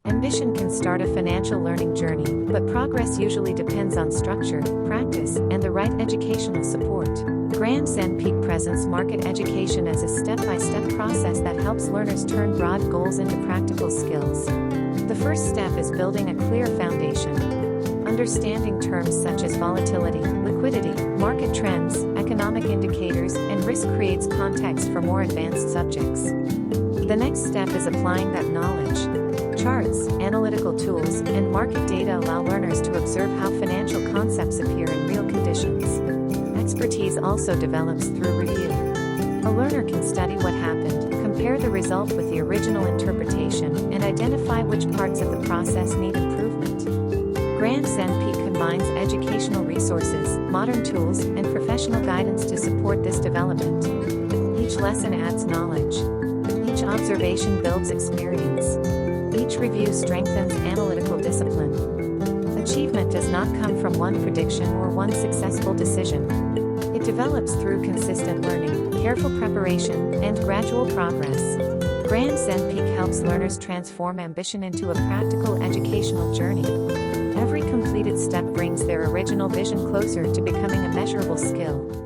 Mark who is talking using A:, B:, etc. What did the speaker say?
A: Ambition can start a financial learning journey, but progress usually depends on structure, practice, and the right educational support. GrandZenPeak presents market education as a step-by-step process that helps learners turn broad goals into practical skills. The first step is building a clear foundation. Understanding terms such as volatility, liquidity, market trends, economic indicators, and risk creates context for more advanced subjects. The next step is applying that knowledge. Charts, analytical tools, and market data allow learners to observe how financial concepts appear in real conditions. Expertise also develops through review. A learner can study what happened, compare the result with the original interpretation, and identify which parts of the process need improvement. GrandZenPeak combines educational resources, modern tools, and professional guidance to support this development. Each lesson adds knowledge. Each observation builds experience. Each review strengthens analytical discipline. Achievement does not come from one prediction or one successful decision. It develops through consistent learning, careful preparation, and gradual progress. GrandZenPeak helps learners transform ambition into a practical educational journey. Every completed step brings their original vision closer to becoming a measurable skill.